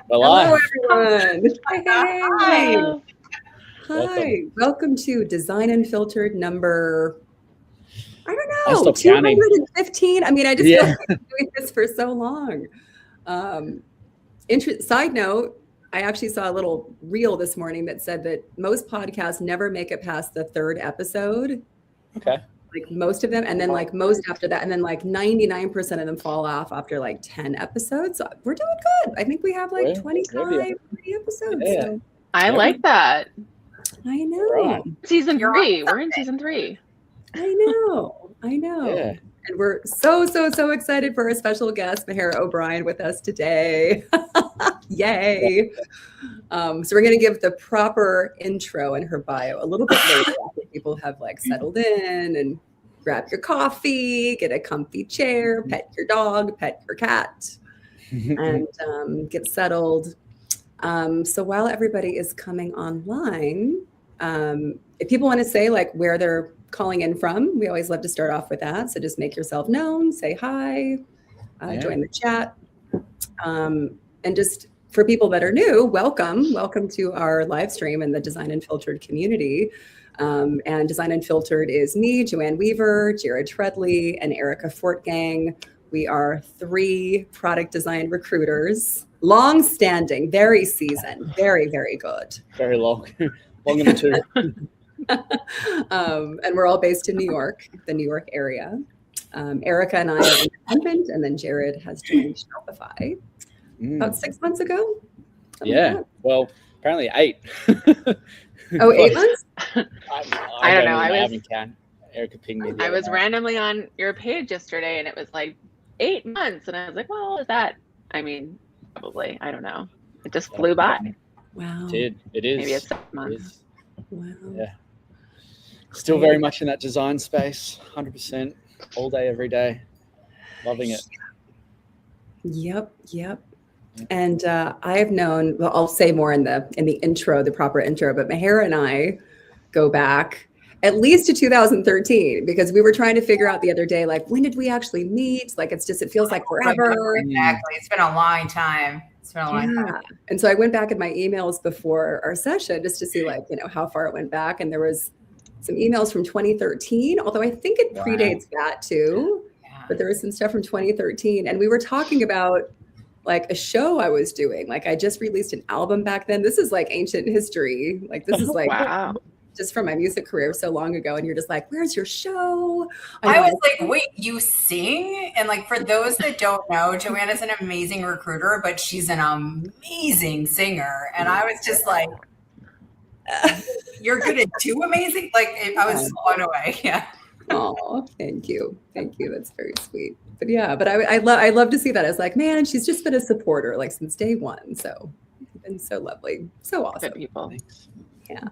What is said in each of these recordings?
Hello, everyone. Hi. Hello. Hi. Welcome to Design Unfiltered number, I don't I know, stopped counting. 215. I mean, I just feel like I've been doing this for so long. Side note, I actually saw a little reel this morning that said that most podcasts never make it past the third episode. Okay. Like most of them, and then like most after that, and then like 99% of them fall off after like 10 episodes. So we're doing good. I think we have like 25, 30 episodes. Yeah. So I like that. I know. Right. Season 3. We're in season 3. I know. Yeah. And we're so excited for our special guest, Mehera O'Brien, with us today. Yay. So we're going to give the proper intro and her bio a little bit later after people have like settled in and grab your coffee, get a comfy chair, pet your dog, pet your cat, and get settled. So while everybody is coming online, if people want to say like where they're calling in from, we always love to start off with that. So just make yourself known, say hi, join the chat. And just for people that are new, welcome to our live stream in the Design Unfiltered community. And Design Unfiltered is me, Joanne Weaver, Jared Treadley, and Erica Fortgang. We are 3 product design recruiters, long-standing, very seasoned, very, very good. Very long. Long in the tooth. And we're all based in New York, the New York area. Erica and I are independent, and then Jared has joined Shopify about 6 months ago. Yeah. Well, apparently 8. Oh, 8 months? I don't know. I haven't counted. Erica pinged me. I was randomly on your page yesterday and it was like 8 months. And I was like, well, is that, I mean, probably, I don't know. It just flew by. Wow. It is. Maybe it's 6 months. Wow. Yeah. Still very much in that design space, 100%, all day, every day. Loving it. Yep. And I have known, well, I'll say more in the intro, the proper intro, but Mehera and I go back at least to 2013 because we were trying to figure out the other day, like, when did we actually meet? Like, it feels like forever. Exactly. It's been a long time. And so I went back in my emails before our session just to see like, how far it went back. And there was some emails from 2013, although I think it predates that too. Yeah. But there was some stuff from 2013. And we were talking about like a show I was doing. Like I just released an album back then. This is like ancient history. Like this is like just from my music career so long ago. And you're just like, where's your show? I was like, wait, you sing? And like, for those that don't know, Joanne is an amazing recruiter, but she's an amazing singer. And I was just like, you're good at 2 amazing? Like I was blown away. Yeah. Oh, thank you. That's very sweet. But yeah, but I love to see that. I was like, man, she's just been a supporter like since day one. So it's been so lovely. So awesome. Good people. Yeah.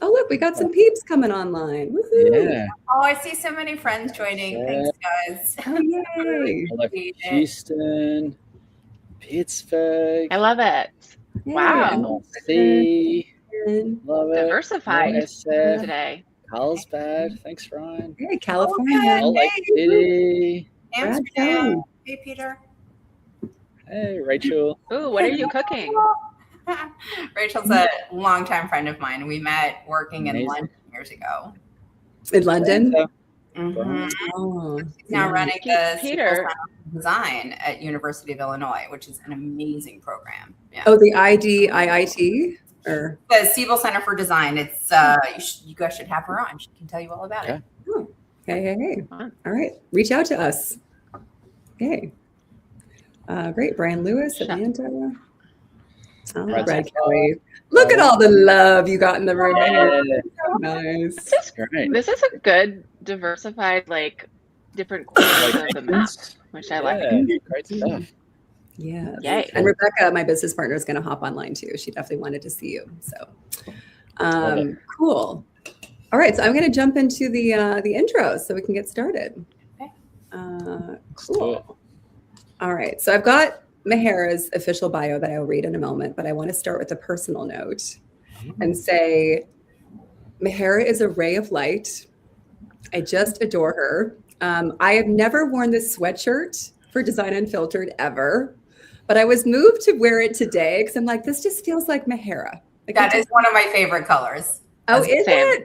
Oh, look, we got some peeps coming online. Woohoo. Yeah. Oh, I see so many friends joining. Yeah. Thanks, guys. Oh, yay. I love Houston, Pittsburgh. I love it. Wow. Love it. Diversified today. Carlsbad. Thanks, Ryan. Hey, California. Salt Lake City. Amsterdam. Hey, Peter. Hey, Rachel. Ooh, what are you cooking? Rachel's a longtime friend of mine. We met working in London years ago. In London? Mm-hmm. Oh, She's now running the Peter Design at University of Illinois, which is an amazing program. Yeah. Oh, the IDIIT? Or the Siebel Center for Design. It's you guys should have her on. She can tell you all about it. Oh, hey. All right. Reach out to us. Okay. Great. Brian Lewis, Atlanta. Oh, Brad Kelly. Look at all the love you got in the room. So nice. This is a good diversified, like different corners of the map, which I like. Great stuff. Yeah. Yay. And Rebecca, my business partner, is going to hop online too. She definitely wanted to see you. So cool. All right. So I'm going to jump into the intro so we can get started. Okay. Cool. All right. So I've got Mehera's official bio that I'll read in a moment, but I want to start with a personal note and say Mehera is a ray of light. I just adore her. I have never worn this sweatshirt for Design Unfiltered ever, but I was moved to wear it today because I'm like, this just feels like Mehera. Like That is one of my favorite colors. Oh, is it?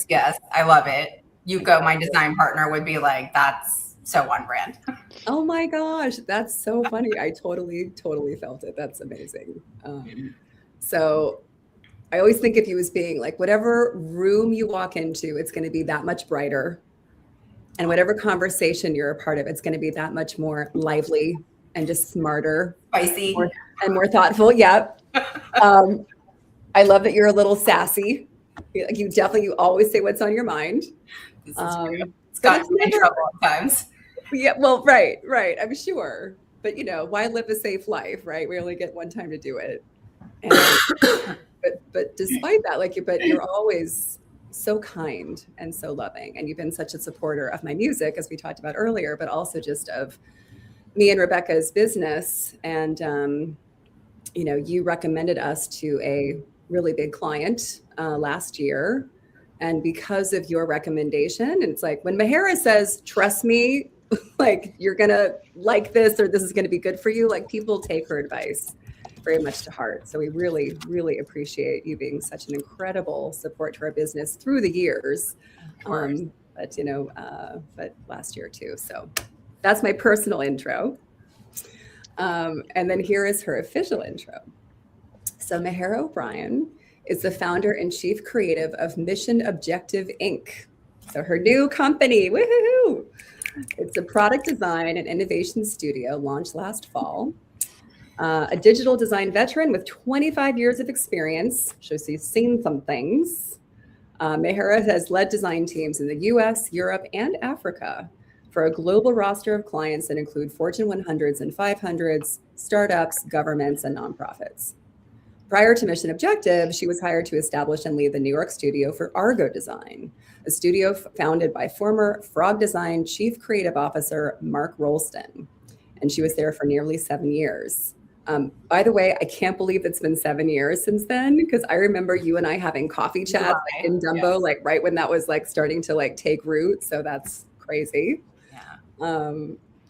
Yes, I love it. Yuko, my design partner, would be like, that's so on brand. Oh my gosh, that's so funny. I totally felt it. That's amazing. So I always think of you as being like, whatever room you walk into, it's going to be that much brighter. And whatever conversation you're a part of, it's going to be that much more lively and just smarter. Spicy. And more thoughtful. Yep. I love that you're a little sassy. You always say what's on your mind. This is true. It's gotten me in trouble at times. Yeah, well, right. I'm sure. But why live a safe life, right? We only get one time to do it. And, but despite that, but you're always so kind and so loving, and you've been such a supporter of my music, as we talked about earlier, but also just of me and Rebecca's business. And you recommended us to a really big client last year, and because of your recommendation, it's like when Mehera says, "Trust me, like you're gonna like this, or this is gonna be good for you," like people take her advice very much to heart. So we really, really appreciate you being such an incredible support to our business through the years. But last year too. So that's my personal intro. And then here is her official intro. So Mehera O'Brien is the founder and chief creative of Mission Objective Inc. So her new company, woohoo! It's a product design and innovation studio launched last fall. A digital design veteran with 25 years of experience. So she's seen some things. Mehera has led design teams in the US, Europe, and Africa for a global roster of clients that include Fortune 100s and 500s, startups, governments, and nonprofits. Prior to Mission Objective, she was hired to establish and lead the New York studio for Argodesign, a studio founded by former Frog Design Chief Creative Officer Mark Rolston. And she was there for nearly 7 years. By the way, I can't believe it's been 7 years since then, because I remember you and I having coffee chats in Dumbo, right when that was starting to take root. So that's crazy. Yeah.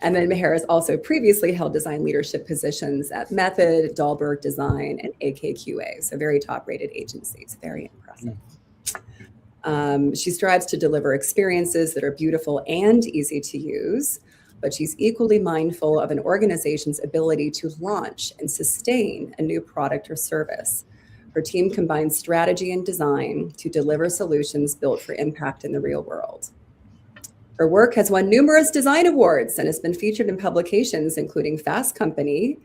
And then Mehera has also previously held design leadership positions at Method, Dahlberg Design, and AKQA. So very top-rated agencies. Very impressive. She strives to deliver experiences that are beautiful and easy to use, but she's equally mindful of an organization's ability to launch and sustain a new product or service. Her team combines strategy and design to deliver solutions built for impact in the real world. Her work has won numerous design awards and has been featured in publications including Fast Company,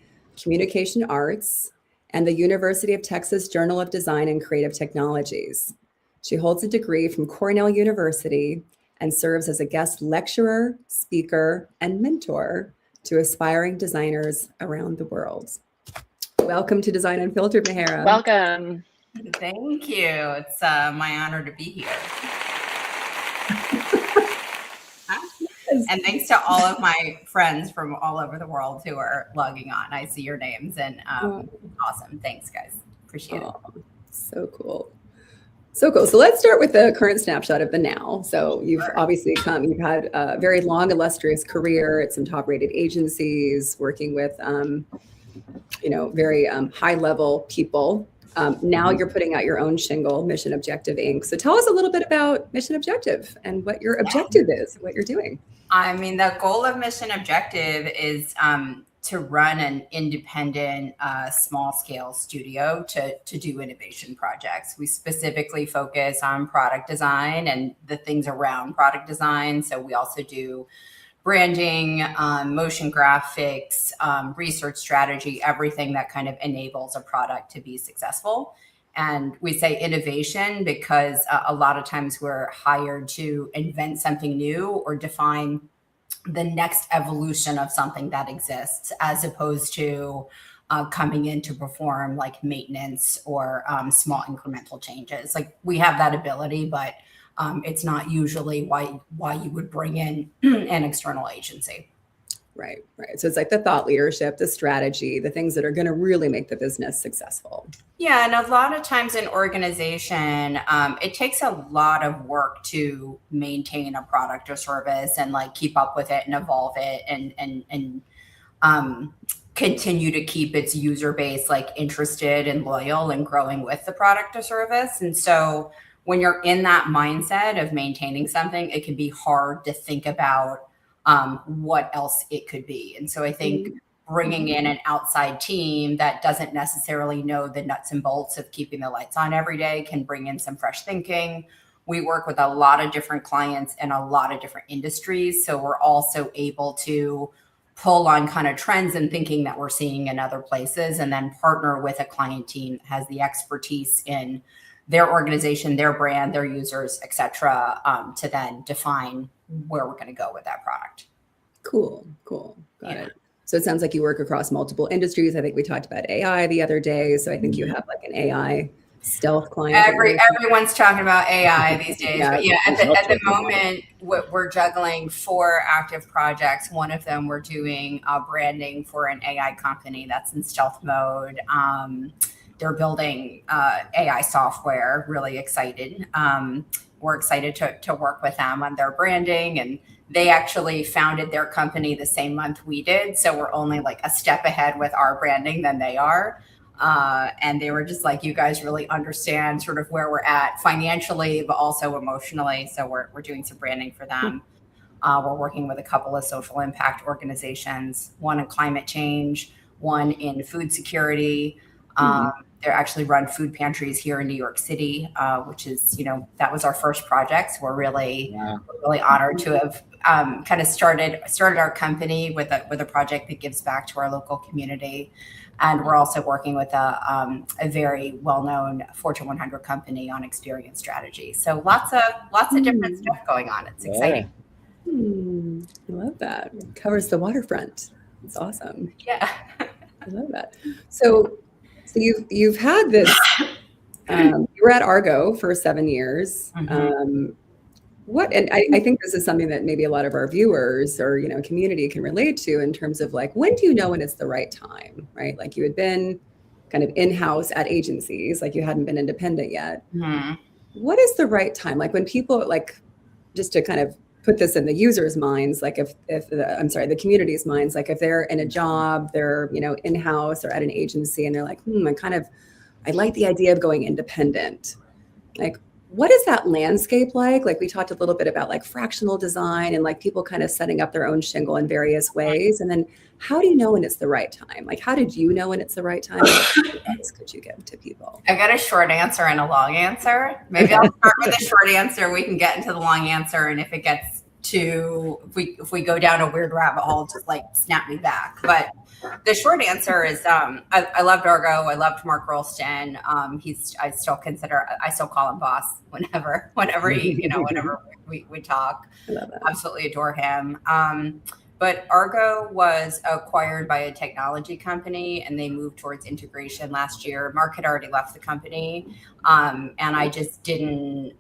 Communication Arts, and the University of Texas Journal of Design and Creative Technologies. She holds a degree from Cornell University and serves as a guest lecturer, speaker, and mentor to aspiring designers around the world. Welcome to Design Unfiltered, Mehera. Welcome. Thank you. It's my honor to be here. And thanks to all of my friends from all over the world who are logging on. I see your names, and awesome. Thanks, guys. Appreciate it. So cool. So cool. So let's start with the current snapshot of the now. So you've obviously you've had a very long, illustrious career at some top-rated agencies, working with, very high-level people. Now you're putting out your own shingle, Mission Objective Inc. So tell us a little bit about Mission Objective and what your objective is, what you're doing. I mean, the goal of Mission Objective is to run an independent, small-scale studio to do innovation projects. We specifically focus on product design and the things around product design. So we also do branding, motion graphics, research strategy, everything that kind of enables a product to be successful. And we say innovation because a lot of times we're hired to invent something new or define the next evolution of something that exists, as opposed to coming in to perform like maintenance or small incremental changes. Like we have that ability, but it's not usually why you would bring in an external agency. Right. So it's like the thought leadership, the strategy, the things that are going to really make the business successful. Yeah. And a lot of times in organization, it takes a lot of work to maintain a product or service and like keep up with it and evolve it and continue to keep its user base like interested and loyal and growing with the product or service. And so when you're in that mindset of maintaining something, it can be hard to think about what else it could be. And so I think bringing in an outside team that doesn't necessarily know the nuts and bolts of keeping the lights on every day can bring in some fresh thinking. We work with a lot of different clients in a lot of different industries. So we're also able to pull on kind of trends and thinking that we're seeing in other places, and then partner with a client team that has the expertise in their organization, their brand, their users, et cetera, to then define where we're going to go with that product. Cool. Got it. So it sounds like you work across multiple industries. I think we talked about AI the other day. So I think you have like an AI stealth client. Everyone's talking about AI these days. Yeah. But yeah, at the moment, we're juggling 4 active projects. One of them we're doing branding for an AI company that's in stealth mode. They're building AI software, really excited. We're excited to work with them on their branding, and they actually founded their company the same month we did. So we're only like a step ahead with our branding than they are. And they were just like, you guys really understand sort of where we're at financially, but also emotionally. So we're doing some branding for them. We're working with a couple of social impact organizations, one in climate change, one in food security. They actually run food pantries here in New York City, which is, that was our first project. So we're really honored to have kind of started our company with a project that gives back to our local community. And we're also working with a very well-known Fortune 100 company on experience strategy. So lots of different stuff going on. It's exciting. I love that. It covers the waterfront. It's awesome. Yeah. I love that. So you've had this, you were at Argo for 7 years. And I think this is something that maybe a lot of our viewers or, community can relate to in terms of like, when do you know when it's the right time, right? Like you had been kind of in-house at agencies, like you hadn't been independent yet. What is the right time? Like when people like, just to kind of put this in the user's minds, like the community's minds, like if they're in a job, they're, in-house or at an agency and they're like, I like the idea of going independent. Like, what is that landscape like? Like we talked a little bit about like fractional design and like people kind of setting up their own shingle in various ways. And then how do you know when it's the right time? Like, how did you know when it's the right time? What advice could you give to people? I got a short answer and a long answer. Maybe I'll start with a short answer. We can get into the long answer. And if it gets if we go down a weird rabbit hole, just like snap me back. But the short answer is I loved Argo. I loved Mark Rolston. I still call him boss whenever we talk. I love that. Absolutely adore him. But Argo was acquired by a technology company and they moved towards integration last year. Mark had already left the company. And I just didn't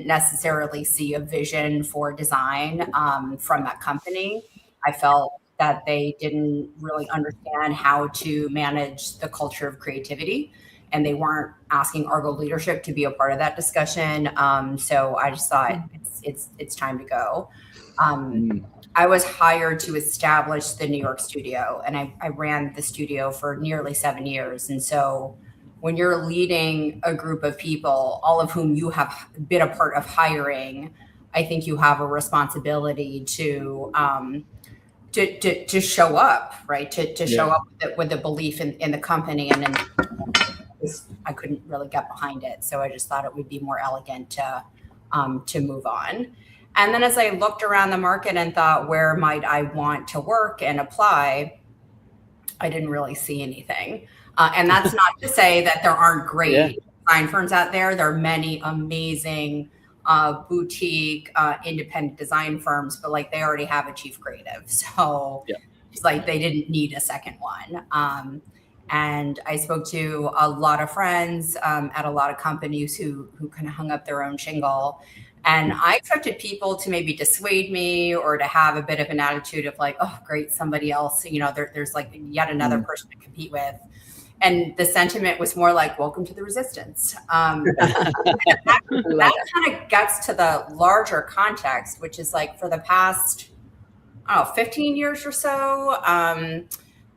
necessarily see a vision for design from that company. I felt that they didn't really understand how to manage the culture of creativity, and they weren't asking Argo leadership to be a part of that discussion. So I just thought it's time to go. I was hired to establish the New York studio, and I ran the studio for nearly 7 years. And so when you're leading a group of people, all of whom you have been a part of hiring, I think you have a responsibility to show up, right? To show up with the belief in the company. And then I couldn't really get behind it. So I just thought it would be more elegant to move on. And then as I looked around the market and thought, where might I want to work and apply? I didn't really see anything. And that's not to say that there aren't great design firms out there. There are many amazing boutique independent design firms, but like they already have a chief creative. So it's like they didn't need a second one. And I spoke to a lot of friends at a lot of companies who kind of hung up their own shingle. And I expected people to maybe dissuade me or to have a bit of an attitude of like, oh, great, somebody else, there's like yet another person to compete with. And the sentiment was more like, welcome to the resistance. That kind of gets to the larger context, which is like for the past, 15 years or so,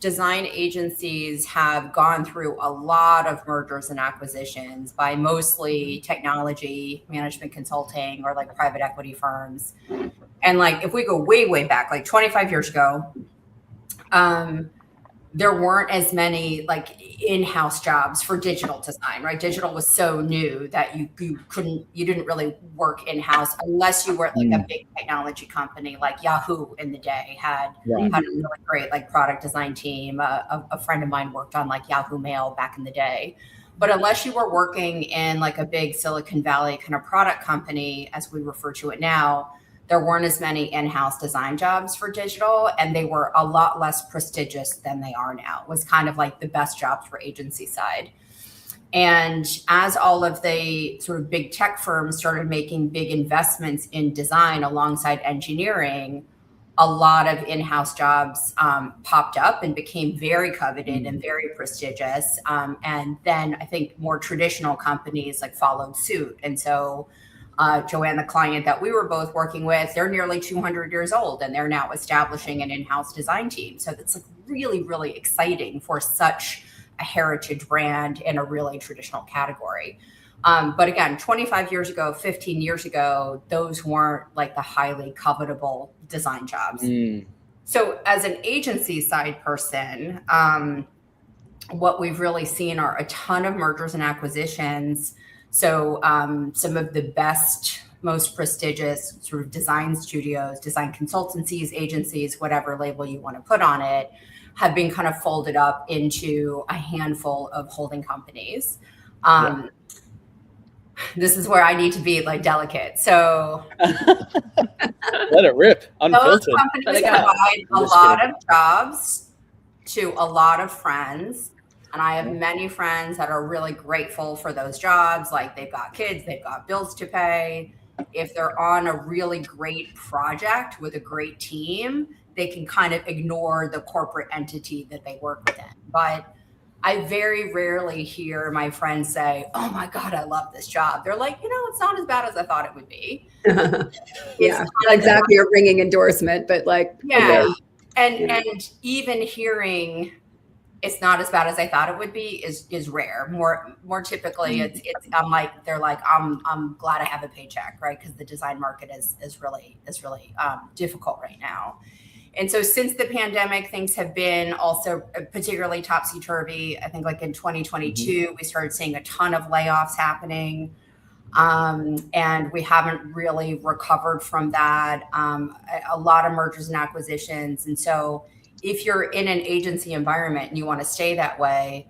design agencies have gone through a lot of mergers and acquisitions by mostly technology, management consulting, or like private equity firms. And like, if we go way, way back, like 25 years ago, there weren't as many like in-house jobs for digital design, right? Digital was so new that you didn't really work in-house unless you were like a big technology company, like Yahoo in the day had a really great like product design team. A friend of mine worked on like Yahoo Mail back in the day. But unless you were working in like a big Silicon Valley kind of product company, as we refer to it now, there weren't as many in-house design jobs for digital, and they were a lot less prestigious than they are now. It was kind of like the best jobs for agency side. And as all of the sort of big tech firms started making big investments in design alongside engineering, a lot of in-house jobs popped up and became very coveted and very prestigious. And then I think more traditional companies like followed suit. And so Joanne, the client that we were both working with, they're nearly 200 years old, and they're now establishing an in-house design team. So that's like really, really exciting for such a heritage brand in a really traditional category. But again, 25 years ago, 15 years ago, those weren't like the highly covetable design jobs. So as an agency side person, what we've really seen are a ton of mergers and acquisitions. So some of the best, most prestigious sort of design studios, design consultancies, agencies, whatever label you want to put on it, have been kind of folded up into a handful of holding companies. This is where I need to be like delicate. So let it rip. Unfiltered. Those companies provide a lot of jobs to a lot of friends. And I have many friends that are really grateful for those jobs. Like they've got kids, they've got bills to pay. If they're on a really great project with a great team, they can kind of ignore the corporate entity that they work within. But I very rarely hear my friends say, "Oh my God, I love this job." They're like, it's not as bad as I thought it would be. Yeah, exactly. You're bringing endorsement, but like, yeah. Okay. And even hearing it's not as bad as I thought it would be is rare. More typically, it's they're like, I'm glad I have a paycheck, right? Because the design market is really difficult right now. And so since the pandemic, things have been also particularly topsy-turvy. I think like in 2022, we started seeing a ton of layoffs happening. And we haven't really recovered from that. A lot of mergers and acquisitions. And so if you're in an agency environment and you want to stay that way,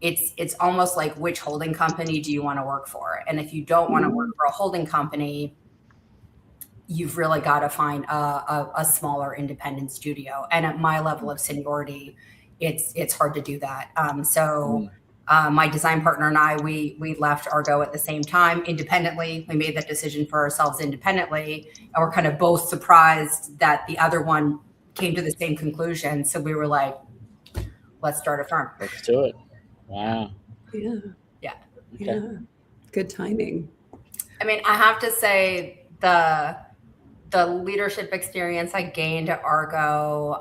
it's almost like, which holding company do you want to work for? And if you don't want to work for a holding company, you've really got to find a smaller independent studio. And at my level of seniority, it's hard to do that. My design partner and I, we left Argo at the same time independently. We made that decision for ourselves independently, and we're kind of both surprised that the other one came to the same conclusion. So we were like, let's start a firm. Let's do it. Wow. Yeah. Yeah. Okay. Yeah. Good timing. I mean, I have to say the leadership experience I gained at Argo,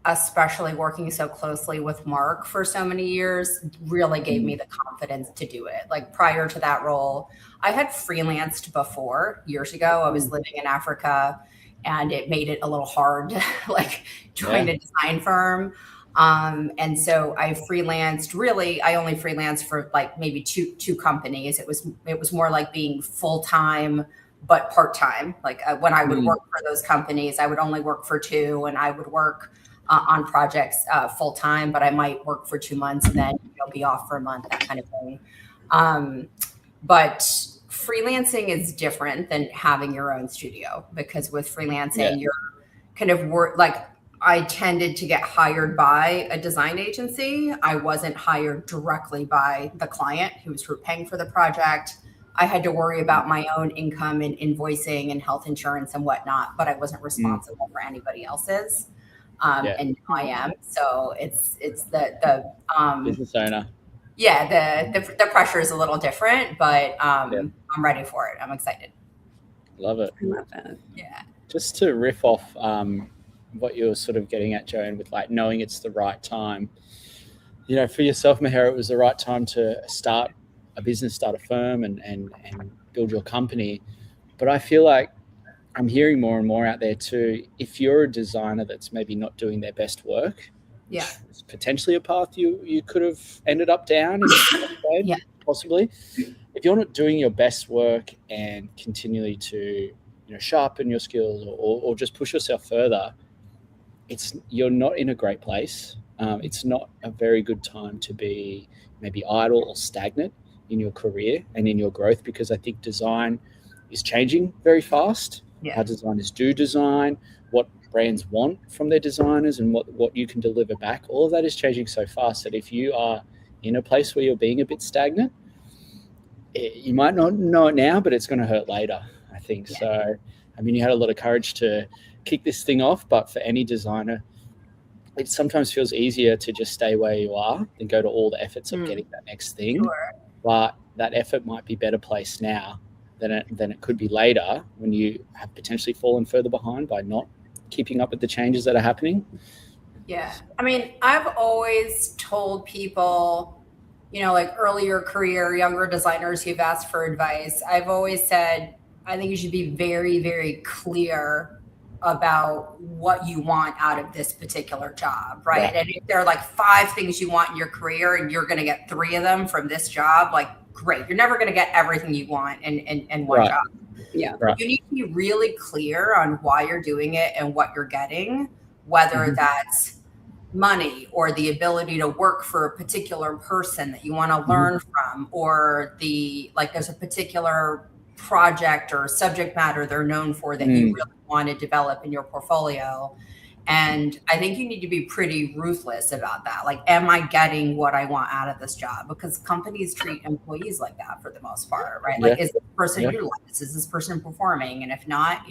especially working so closely with Mark for so many years, really gave me the confidence to do it. Like prior to that role, I had freelanced before years ago. I was living in Africa, and it made it a little hard, like join a design firm. And so I freelanced. Really, I only freelanced for like maybe two companies. It was more like being full-time but part-time. Like when I would work for those companies, I would only work for two, and I would work on projects full-time, but I might work for 2 months and then be off for a month, that kind of thing. But freelancing is different than having your own studio, because with freelancing, you're kind of I tended to get hired by a design agency. I wasn't hired directly by the client who was paying for the project. I had to worry about my own income and invoicing and health insurance and whatnot, but I wasn't responsible for anybody else's. And now I am. So it's the business owner. Yeah, the pressure is a little different, but I'm ready for it. I'm excited. Love it. I love that. Yeah. Just to riff off what you're sort of getting at, Joan, with like knowing it's the right time. You know, for yourself, Mehera, it was the right time to start a business, start a firm, and build your company. But I feel like I'm hearing more and more out there too. If you're a designer that's maybe not doing their best work, Yeah. it's potentially a path you could have ended up down, Yeah. possibly. If you're not doing your best work and continually to sharpen your skills or just push yourself further, you're not in a great place. It's not a very good time to be maybe idle or stagnant in your career and in your growth, because I think design is changing very fast. Yeah. How designers do design, what brands want from their designers, and what you can deliver back. All of that is changing so fast that if you are in a place where you're being a bit stagnant, you might not know it now, but it's going to hurt later, I think. Yeah. So, I mean, you had a lot of courage to kick this thing off, but for any designer, it sometimes feels easier to just stay where you are than go to all the efforts of getting that next thing. Sure. But that effort might be better placed now than it could be later, when you have potentially fallen further behind by not keeping up with the changes that are happening. Yeah. I mean, I've always told people, like earlier career, younger designers who've asked for advice, I've always said, I think you should be very, very clear about what you want out of this particular job, right? Yeah. And if there are like 5 things you want in your career and you're going to get 3 of them from this job, like, great. You're never going to get everything you want in one job. Yeah. Right. You need to be really clear on why you're doing it and what you're getting, whether that's money or the ability to work for a particular person that you want to learn from, or there's a particular project or subject matter they're known for that you really want to develop in your portfolio. And I think you need to be pretty ruthless about that. Like, am I getting what I want out of this job? Because companies treat employees like that for the most part, right? Like, is this person utilized? Is this person performing? And if not,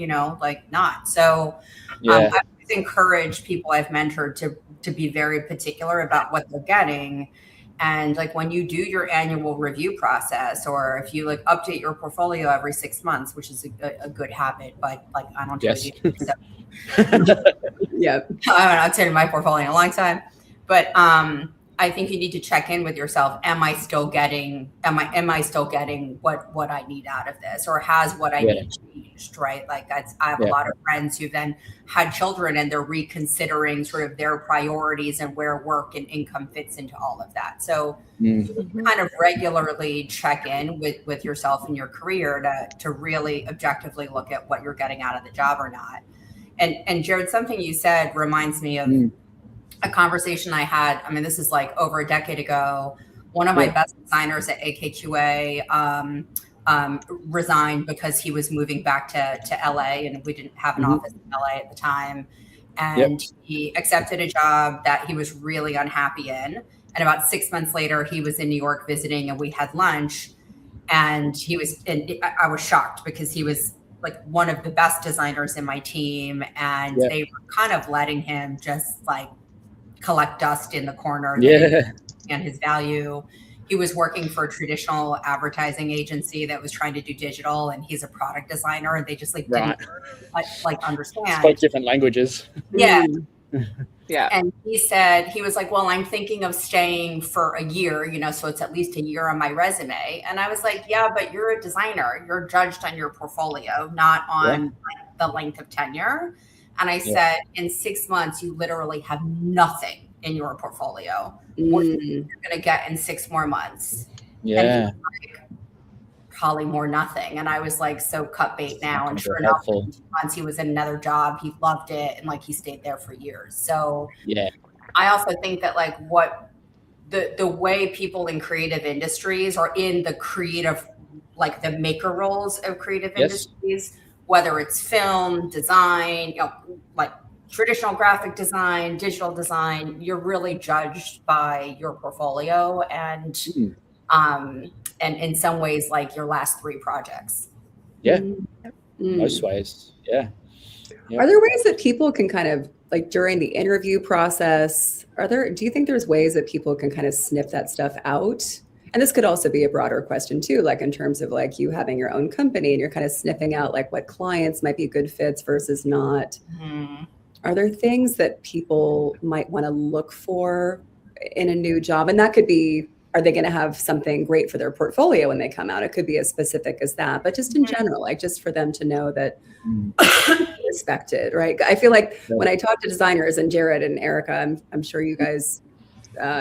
not. So I always encourage people I've mentored to be very particular about what they're getting. And like, when you do your annual review process, or if you like update your portfolio every 6 months, which is a good habit, but like, I don't do it. So. Yeah. I haven't updated my portfolio in a long time, but I think you need to check in with yourself. Am I still getting what I need out of this, or has what I need changed, right? Like, I have a lot of friends who then had children and they're reconsidering sort of their priorities and where work and income fits into all of that. So kind of regularly check in with yourself and your career to really objectively look at what you're getting out of the job or not. And Jared, something you said reminds me of a conversation I had. I mean, this is like over a decade ago. One of my best designers at AKQA resigned because he was moving back to LA, and we didn't have an office in LA at the time. And he accepted a job that he was really unhappy in. And about 6 months later, he was in New York visiting, and we had lunch. And I was shocked because he was like one of the best designers in my team, and they were kind of letting him just like collect dust in the corner and his value. He was working for a traditional advertising agency that was trying to do digital, and he's a product designer, and they just like didn't understand. Spoke different languages. Yeah. Yeah. And he was like, well, I'm thinking of staying for a year, so it's at least a year on my resume. And I was like, yeah, but you're a designer. You're judged on your portfolio, not on the length of tenure. And I said, in 6 months, you literally have nothing in your portfolio. What are you going to get in 6 more months? Yeah. And he was like, probably more nothing. And I was like, so cut bait now. And sure enough, in 2 months, he was in another job. He loved it. And like, he stayed there for years. So I also think that like what the way people in creative industries, or in the creative, like the maker roles of creative industries, whether it's film, design, like traditional graphic design, digital design, you're really judged by your portfolio and in some ways, like your last 3 projects. Most ways. Yeah. Are there ways that people can kind of like during the interview process, do you think there's ways that people can kind of sniff that stuff out? And this could also be a broader question too, like in terms of like you having your own company and you're kind of sniffing out like what clients might be good fits versus not. are there things that people might want to look for in a new job? And that could be, are they going to have something great for their portfolio when they come out? It could be as specific as that, but just in general, like just for them to know that respected, right? I feel like when I talk to designers, and Jared and Erica, I'm sure you guys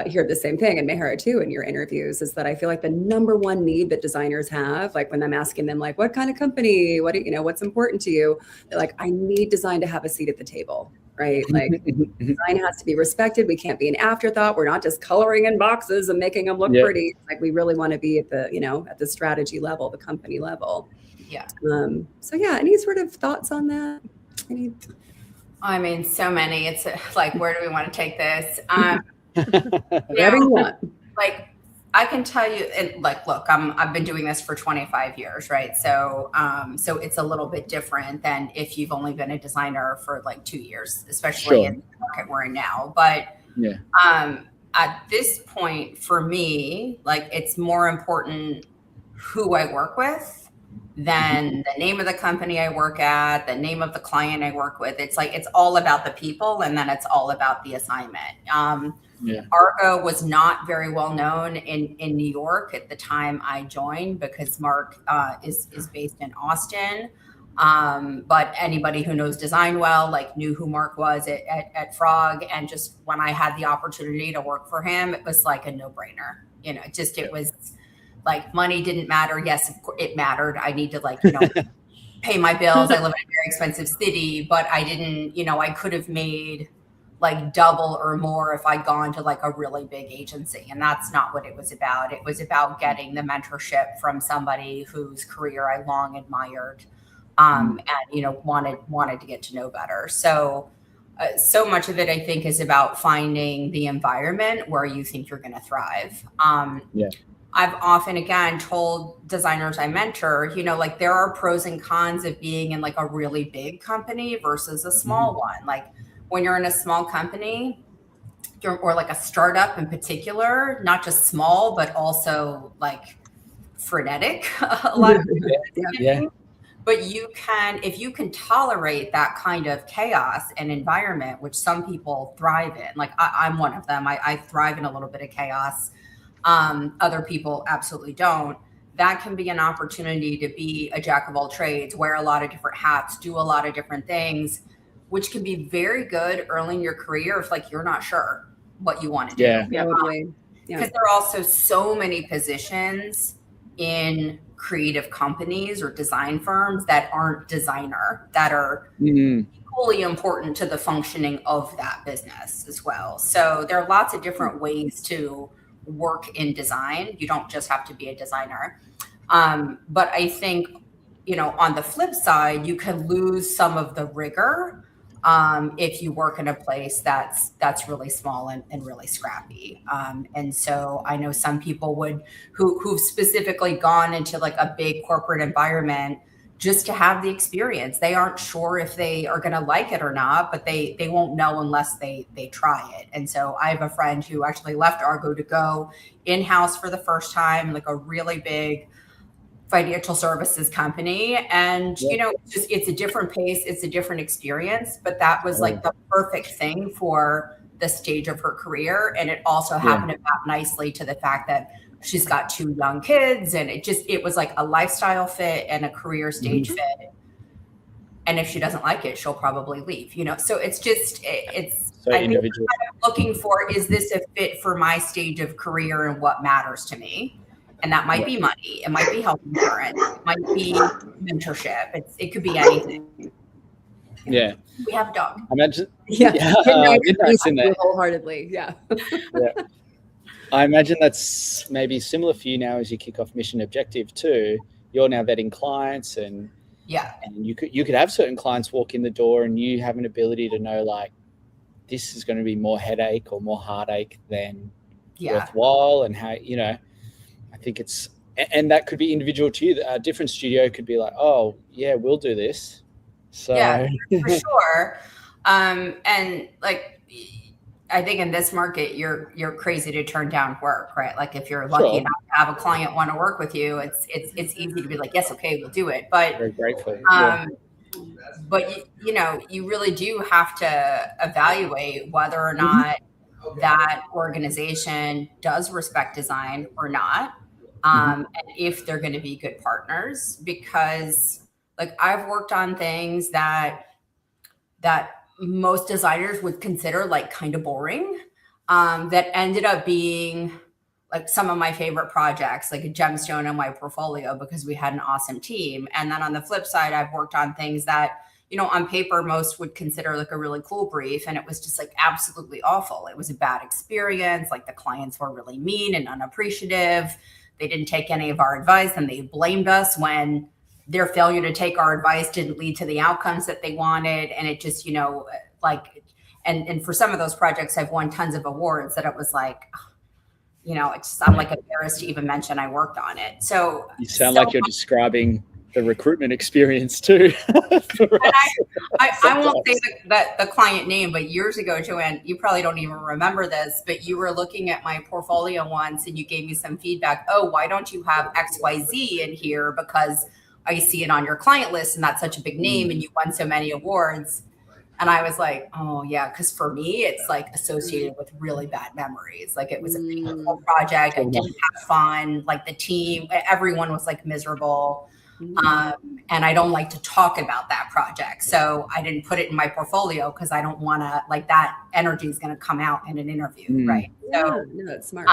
hear the same thing, and Mehera too in your interviews, is that I feel like the number one need that designers have, like when I'm asking them like, what kind of company, what do you know, what's important to you? They're like, I need design to have a seat at the table, right? Like design has to be respected. We can't be an afterthought. We're not just coloring in boxes and making them look pretty. Like we really want to be at the, you know, at the strategy level, the company level. Yeah. So yeah, any sort of thoughts on that? I mean, so many. It's like, where do we want to take this? Whatever you want. Like, I can tell you, and like, look, I've been doing this for 25 years, right? So, so it's a little bit different than if you've only been a designer for like 2 years, especially in the market we're in now. But at this point, for me, like, it's more important who I work with than the name of the company I work at, the name of the client I work with. It's like, it's all about the people, and then it's all about the assignment. Argo was not very well known in New York at the time I joined, because Mark is based in Austin. But anybody who knows design well, like, knew who Mark was at Frog. And just when I had the opportunity to work for him, it was like a no-brainer. You know, it was like, money didn't matter. Yes, of course it mattered. I need to, like, you know, pay my bills. I live in a very expensive city, but I didn't, you know, I could have made like double or more if I'd gone to like a really big agency. And that's not what it was about. It was about getting the mentorship from somebody whose career I long admired, and, you know, wanted to get to know better. So, so much of it, I think, is about finding the environment where you think you're going to thrive. I've often, again, told designers I mentor, you know, like, there are pros and cons of being in like a really big company versus a small one. Like, when you're in a small company, or like a startup in particular, not just small, but also like frenetic, a lot of But you can, if you can tolerate that kind of chaos and environment, which some people thrive in, like I'm one of them, I thrive in a little bit of chaos. Other people absolutely don't. That can be an opportunity to be a jack of all trades, wear a lot of different hats, do a lot of different things, which can be very good early in your career if, like, you're not sure what you want to do. Because there are also so many positions in creative companies or design firms that aren't designer, that are equally important to the functioning of that business as well. So there are lots of different ways to work in design. You don't just have to be a designer. But I think, you know, on the flip side, you can lose some of the rigor if you work in a place that's really small and really scrappy. And so I know some people who've specifically gone into like a big corporate environment just to have the experience. They aren't sure if they are going to like it or not, but they won't know unless they try it. And so I have a friend who actually left Argo to go in-house for the first time, like a really big financial services company. And, you know, it's a different pace, it's a different experience, but that was like the perfect thing for the stage of her career. And it also happened to map nicely to the fact that she's got 2 young kids, and it was like a lifestyle fit and a career stage fit. And if she doesn't like it, she'll probably leave, you know? So it's just, so I think what I'm looking for is this a fit for my stage of career and what matters to me? And that might be money. It might be health insurance. It might be mentorship. It could be anything. Yeah. We have a dog. Imagine. Midnight's in there. Wholeheartedly. I imagine that's maybe similar for you now as you kick off Mission Objective too. You're now vetting clients, and you could have certain clients walk in the door, and you have an ability to know, like, this is going to be more headache or more heartache than worthwhile, and how, you know. I think it's, and that could be individual to you. A different studio could be like, oh yeah, we'll do this. So for sure. And like, I think in this market, you're crazy to turn down work, right? Like, if you're lucky enough to have a client want to work with you, it's easy to be like, yes, okay, we'll do it. But very grateful. but you really do have to evaluate whether or not that organization does respect design or not, and if they're going to be good partners. Because like I've worked on things that most designers would consider like kind of boring, that ended up being like some of my favorite projects, like a gemstone in my portfolio, because we had an awesome team. And then on the flip side, I've worked on things that, on paper, most would consider like a really cool brief. And it was just like absolutely awful. It was a bad experience. Like the clients were really mean and unappreciative. They didn't take any of our advice, and they blamed us when their failure to take our advice didn't lead to the outcomes that they wanted. And it just, and for some of those projects, I've won tons of awards that it was like, I'm like embarrassed to even mention I worked on it. So you sound like you're describing the recruitment experience too. I won't say the client name, but years ago, Joanne, you probably don't even remember this, but you were looking at my portfolio once and you gave me some feedback. Oh, why don't you have XYZ in here? Because I see it on your client list and that's such a big name and you won so many awards. And I was like, oh yeah, because for me, it's like associated with really bad memories. Like it was a painful project. I didn't have fun. Like the team, everyone was like miserable. And I don't like to talk about that project. So I didn't put it in my portfolio because I don't want to, like, that energy is going to come out in an interview. Right. So no, that's smart.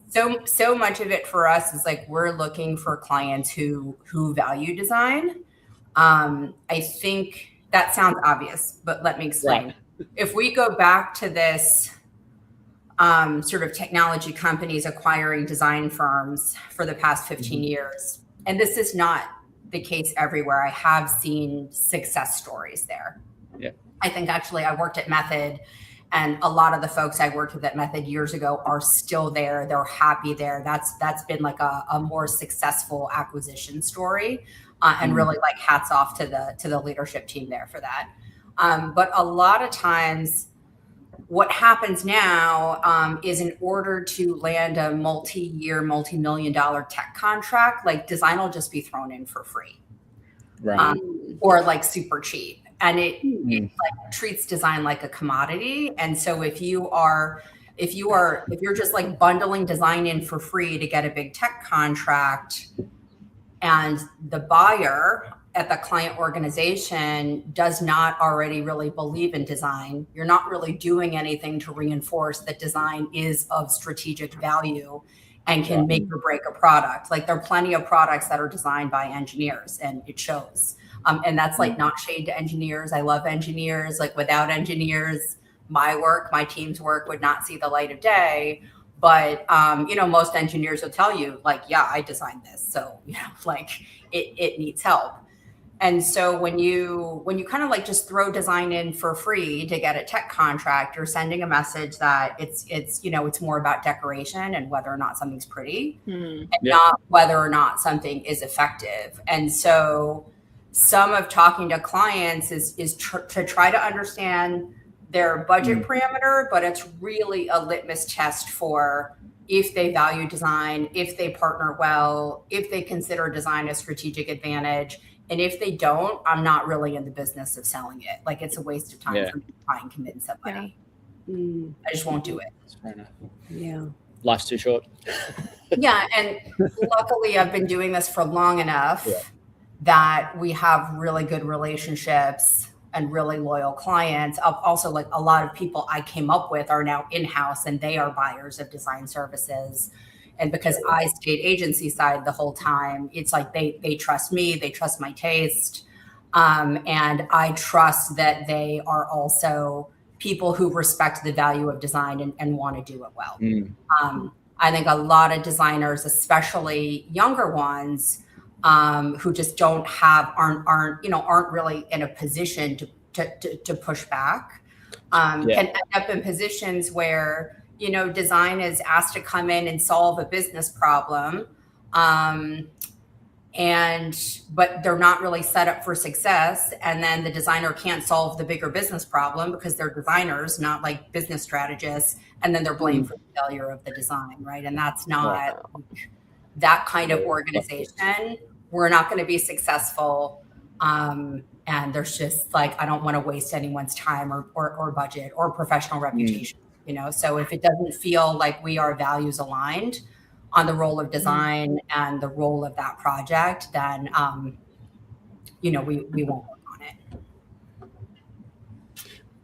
So much of it for us is like, we're looking for clients who value design. I think that sounds obvious, but let me explain. Right. If we go back to this sort of technology companies acquiring design firms for the past 15 years, and this is not the case everywhere. I have seen success stories there. Yeah. I think actually I worked at Method, and a lot of the folks I worked with at Method years ago are still there. They're happy there. That's been like a more successful acquisition story. And really like hats off to the leadership team there for that. But a lot of times what happens now is in order to land a multi-year, multi-million-dollar tech contract, like design will just be thrown in for free. Right. Or like super cheap. And it like treats design like a commodity. And so if you're just like bundling design in for free to get a big tech contract, and the buyer at the client organization does not already really believe in design, you're not really doing anything to reinforce that design is of strategic value and can make or break a product. Like there are plenty of products that are designed by engineers and it shows. And that's like not shade to engineers. I love engineers. Like without engineers, my team's work would not see the light of day. But, most engineers will tell you like, yeah, I designed this. So, like it needs help. And so when you kind of like just throw design in for free to get a tech contract, you're sending a message that it's more about decoration and whether or not something's pretty and not whether or not something is effective. And so some of talking to clients is to try to understand their budget parameter, but it's really a litmus test for if they value design, if they partner well, if they consider design a strategic advantage. And if they don't, I'm not really in the business of selling it. Like it's a waste of time for me to try and convince somebody. I just won't do it. Fair enough. Yeah. Life's too short. Yeah. And luckily I've been doing this for long enough that we have really good relationships and really loyal clients. Also, like a lot of people I came up with are now in-house and they are buyers of design services. And because I stayed agency side the whole time, it's like they trust me, they trust my taste. And I trust that they are also people who respect the value of design and want to do it well. I think a lot of designers, especially younger ones, who just aren't really in a position to push back, can end up in positions where design is asked to come in and solve a business problem, but they're not really set up for success. And then the designer can't solve the bigger business problem because they're designers, not like business strategists. And then they're blamed for the failure of the design, right? And that's not that kind of organization. We're not going to be successful. And And there's just like, I don't want to waste anyone's time or budget or professional reputation, you know? So if it doesn't feel like we are values aligned on the role of design and the role of that project, then, you know, we won't work on it.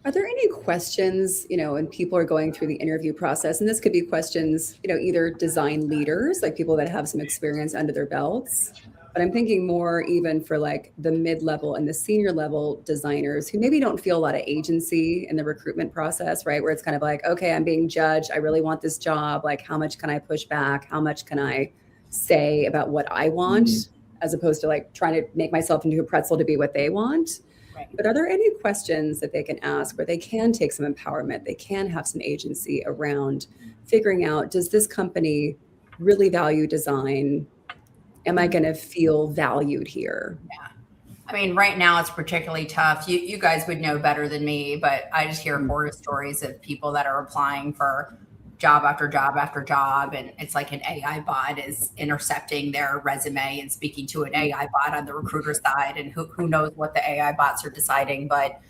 Are there any questions, you know, when people are going through the interview process, and this could be questions, you know, either design leaders, like people that have some experience under their belts, but I'm thinking more even for like the mid-level and the senior level designers who maybe don't feel a lot of agency in the recruitment process, right? Where it's kind of like, okay, I'm being judged. I really want this job. Like, how much can I push back? How much can I say about what I want, as opposed to like trying to make myself into a pretzel to be what they want? Right. But are there any questions that they can ask where they can take some empowerment, they can have some agency around figuring out, does this company really value design? Am I going to feel valued here? Yeah. I mean, right now it's particularly tough. You guys would know better than me, but I just hear horror stories of people that are applying for job after job after job. And it's like an AI bot is intercepting their resume and speaking to an AI bot on the recruiter side. And who knows what the AI bots are deciding, but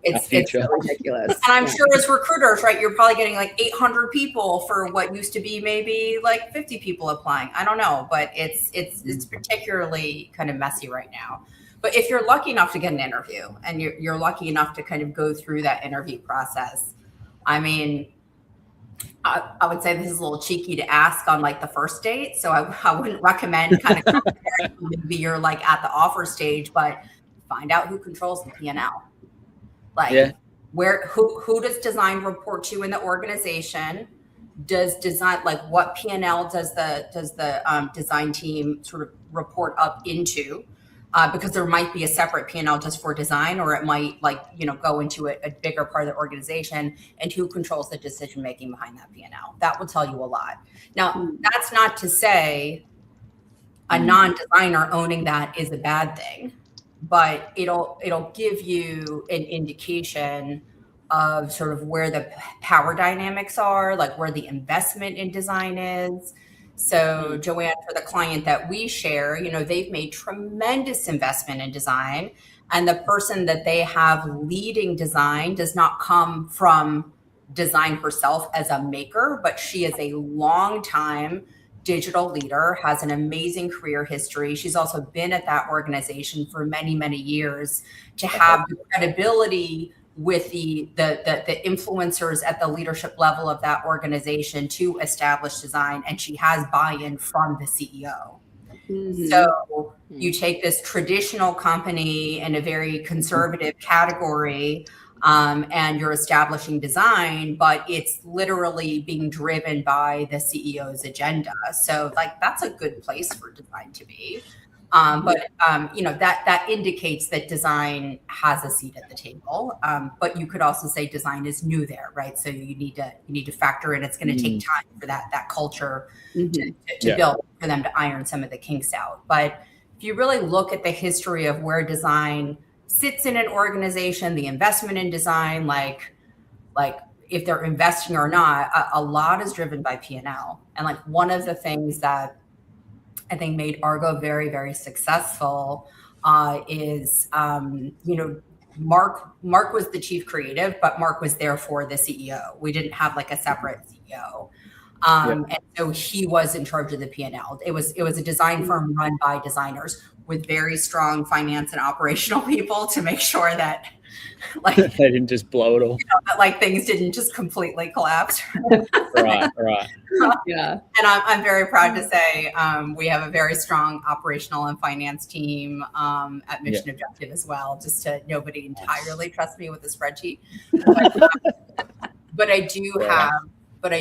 it's ridiculous. And I'm sure as recruiters, right, you're probably getting like 800 people for what used to be maybe like 50 people applying. I don't know, but it's particularly kind of messy right now. But if you're lucky enough to get an interview and you're lucky enough to kind of go through that interview process, I mean, I would say this is a little cheeky to ask on like the first date. So I wouldn't recommend kind of maybe you're like at the offer stage, but find out who controls the P&L. Like who does design report to in the organization? Does design, like what P&L does the design team sort of report up into? Because there might be a separate P&L just for design, or it might like, you know, go into a bigger part of the organization, and who controls the decision-making behind that P&L. That will tell you a lot. Now, that's not to say a non-designer owning that is a bad thing, but it'll give you an indication of sort of where the power dynamics are, like where the investment in design is. So Joanne, for the client that we share, you know, they've made tremendous investment in design, and the person that they have leading design does not come from design herself as a maker, but she is a long time digital leader, has an amazing career history. She's also been at that organization for many, many years to have the credibility with the influencers at the leadership level of that organization to establish design. And she has buy-in from the CEO. So you take this traditional company in a very conservative category, and you're establishing design, but it's literally being driven by the CEO's agenda. So like, that's a good place for design to be. But you know, that indicates that design has a seat at the table. But you could also say design is new there, right? So you need to factor in, it's going to take time for that culture to build, for them to iron some of the kinks out. But if you really look at the history of where design sits in an organization, the investment in design, like if they're investing or not, a lot is driven by P&L. And like one of the things that I think made Argo very, very successful is, you know, Mark was the chief creative, but Mark was there for the CEO. We didn't have like a separate CEO. And so he was in charge of the P&L. It was a design firm run by designers with very strong finance and operational people to make sure that like they didn't just blow it all. You know, that like things didn't just completely collapse. Right. Yeah. And I'm very proud to say we have a very strong operational and finance team at Mission Objective as well. Just to nobody entirely trust me with the spreadsheet, but I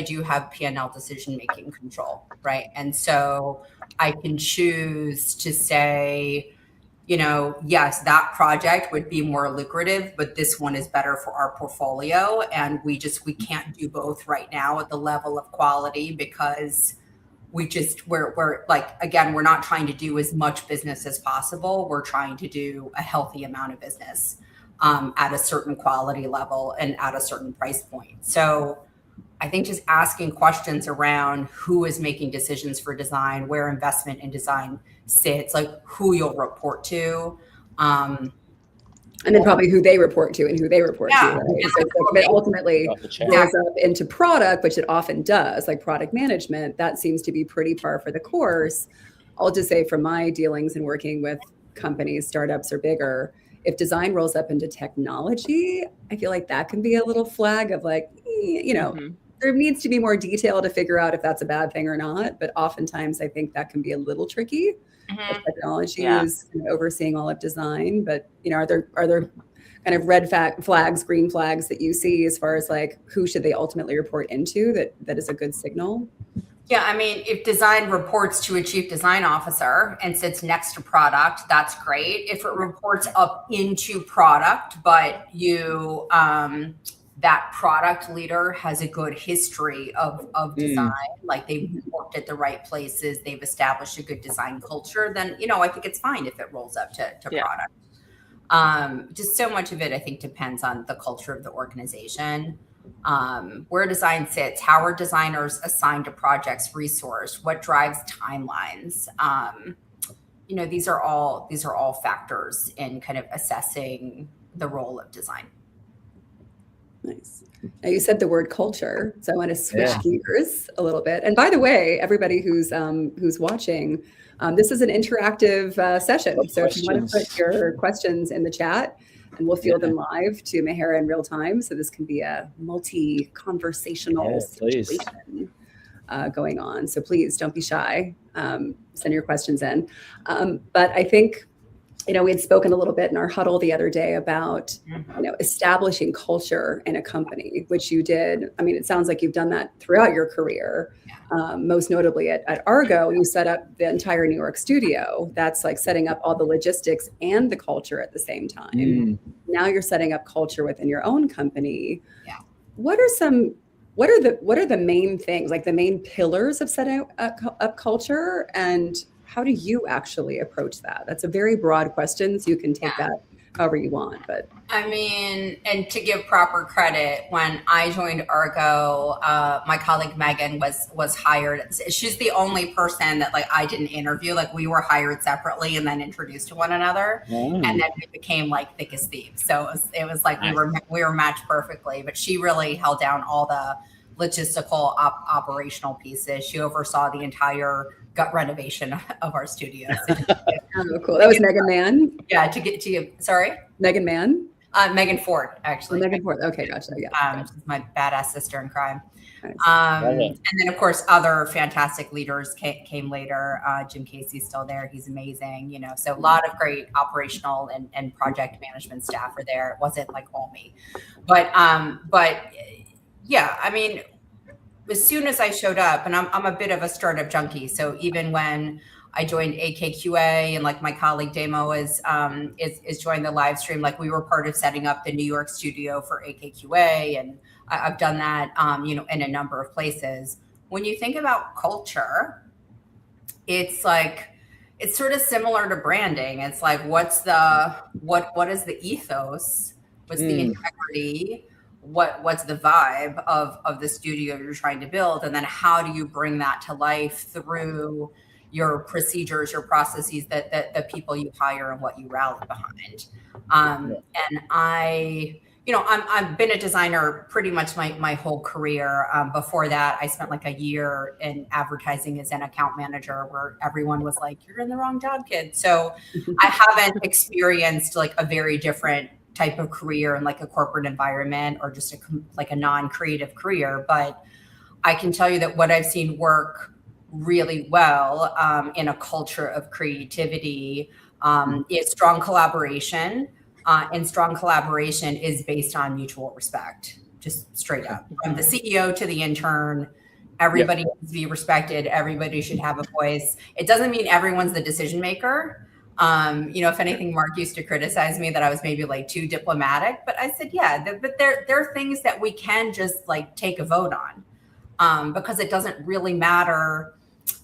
do have P&L decision making control, right? And so I can choose to say, you know, yes, that project would be more lucrative, but this one is better for our portfolio. And we can't do both right now at the level of quality, because we're like, again, we're not trying to do as much business as possible. We're trying to do a healthy amount of business at a certain quality level and at a certain price point. So I think just asking questions around who is making decisions for design, where investment in design sits, like who you'll report to, And then probably who they report to and who they report to. Right? So it ultimately rolls up into product, which it often does, like product management. That seems to be pretty par for the course. I'll just say from my dealings and working with companies, startups or bigger, if design rolls up into technology, I feel like that can be a little flag of like, there needs to be more detail to figure out if that's a bad thing or not. But oftentimes I think that can be a little tricky. If technology is overseeing all of design, but are there kind of red flags, green flags that you see as far as like who should they ultimately report into that is a good signal? Yeah, I mean, if design reports to a chief design officer and sits next to product, that's great. If it reports up into product, but that product leader has a good history of design, like they've worked at the right places, they've established a good design culture, then, I think it's fine if it rolls up to product. Just so much of it, I think, depends on the culture of the organization, where design sits, how are designers assigned to projects, resourced, what drives timelines. These are all factors in kind of assessing the role of design. Nice. Now you said the word culture, so I want to switch gears a little bit. And by the way, everybody who's watching, this is an interactive session. So if you want to put your questions in the chat, and we'll field them live to Mehera in real time. So this can be a multi-conversational situation going on. So please don't be shy. Send your questions in. But I think we had spoken a little bit in our huddle the other day about, establishing culture in a company, which you did. I mean, it sounds like you've done that throughout your career. Most notably at Argo, you set up the entire New York studio. That's like setting up all the logistics and the culture at the same time. Now you're setting up culture within your own company. Yeah. What are the main things, like the main pillars of setting up culture, and how do you actually approach that? That's a very broad question, so you can take that however you want. But I mean, and to give proper credit, when I joined Argo, my colleague Megan was hired. She's the only person that I didn't interview. Like we were hired separately and then introduced to one another, and then we became like thick as thieves. So it was like we were matched perfectly. But she really held down all the logistical operational pieces. She oversaw the entire gut renovation of our studio. So oh, cool. That was Megan Mann? Yeah, sorry? Megan Mann? Megan Ford, actually. Megan Ford. Okay, gotcha. Yeah. She's my badass sister in crime. Nice. And then, of course, other fantastic leaders came later. Jim Casey's still there. He's amazing. So a lot of great operational and project management staff are there. It wasn't like all me. But yeah, I mean, as soon as I showed up, and I'm a bit of a startup junkie. So even when I joined AKQA and like my colleague Damo is joined the live stream, like we were part of setting up the New York studio for AKQA. And I've done that, in a number of places. When you think about culture, it's sort of similar to branding. It's like, what is the ethos? What's the integrity? What's the vibe of the studio you're trying to build, and then how do you bring that to life through your procedures, your processes, that the people you hire and what you rally behind. And I've been a designer pretty much my whole career. Before that, I spent like a year in advertising as an account manager, where everyone was like, "You're in the wrong job, kid." So I haven't experienced like a very different type of career in like a corporate environment or just a non-creative career. But I can tell you that what I've seen work really well in a culture of creativity is strong collaboration. And strong collaboration is based on mutual respect, just straight up. From the CEO to the intern, everybody needs to be respected. Everybody should have a voice. It doesn't mean everyone's the decision maker. If anything, Mark used to criticize me that I was maybe like too diplomatic, but I said, but there are things that we can just like take a vote on, because it doesn't really matter.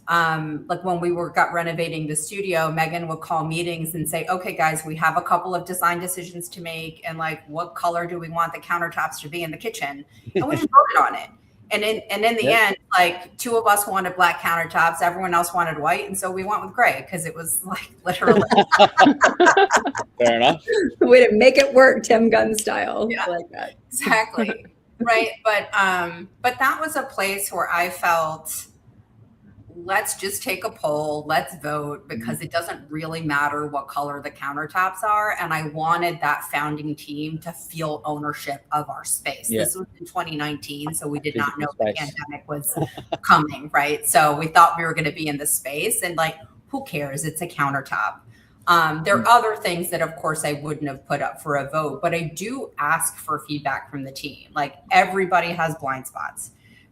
Like when we got renovating the studio, Megan would call meetings and say, "Okay, guys, we have a couple of design decisions to make, and like, what color do we want the countertops to be in the kitchen?" And we just voted on it. And in the end, like 2 of us wanted black countertops, everyone else wanted white, and so we went with gray because it was like literally. Fair enough. Way to make it work, Tim Gunn style. Yeah. I like that. Exactly. Right. But that was a place where I felt, let's just take a poll, let's vote, because it doesn't really matter what color the countertops are. And I wanted that founding team to feel ownership of our space. This was in 2019, so we did not know the pandemic was coming, right? So we thought we were going to be in the space, and like, who cares? It's a countertop. There are other things that, of course, I wouldn't have put up for a vote, but I do ask for feedback from the team. Like, everybody has blind spots.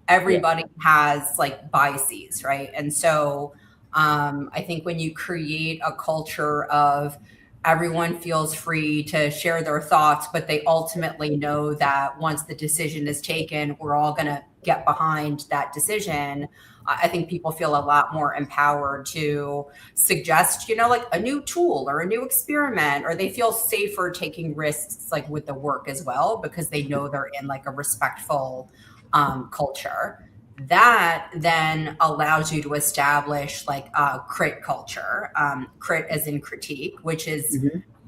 Everybody has like biases, right? And so I think when you create a culture of everyone feels free to share their thoughts, but they ultimately know that once the decision is taken, we're all going to get behind that decision. I think people feel a lot more empowered to suggest, like a new tool or a new experiment, or they feel safer taking risks like with the work as well, because they know they're in like a respectful culture. That then allows you to establish like a crit culture, crit as in critique, which is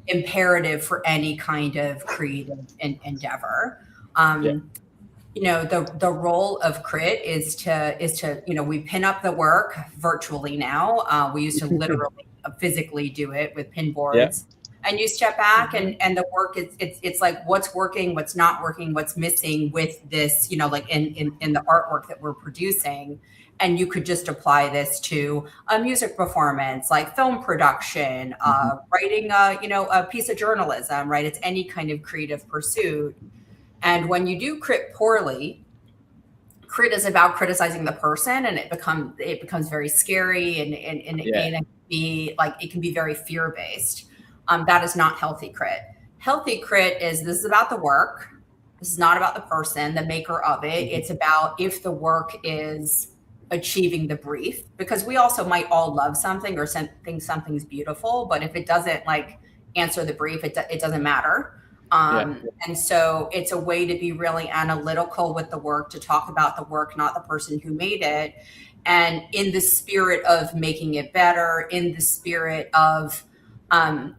imperative for any kind of creative endeavor. The role of crit is to we pin up the work virtually now. We used to literally physically do it with pin boards. And you step back and the work it's like what's working, what's not working, what's missing with this, like in the artwork that we're producing. And you could just apply this to a music performance, like film production, writing a piece of journalism, right? It's any kind of creative pursuit. And when you do crit poorly, crit is about criticizing the person, and it becomes very scary and it can be very fear-based. That is not healthy crit. Healthy crit is, this is about the work. This is not about the person, the maker of it. It's about if the work is achieving the brief, because we also might all love something or think something's beautiful, but if it doesn't like answer the brief, it doesn't matter. And so it's a way to be really analytical with the work, to talk about the work, not the person who made it. And in the spirit of making it better, in the spirit of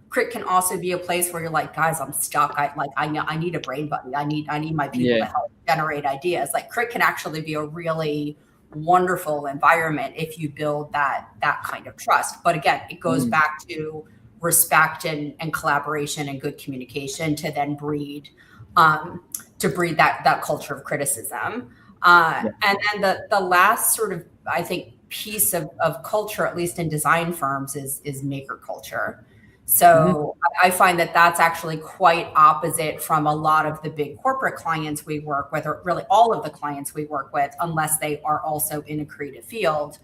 crit can also be a place where you're like, guys, I'm stuck. I need a brain buddy. I need my people to help generate ideas. Like, crit can actually be a really wonderful environment if you build that kind of trust. But again, it goes back to respect and collaboration and good communication to then breed that culture of criticism. And then the last sort of, I think, piece of culture, at least in design firms, is maker culture. So I find that that's actually quite opposite from a lot of the big corporate clients we work with, or really all of the clients we work with, unless they are also in a creative field,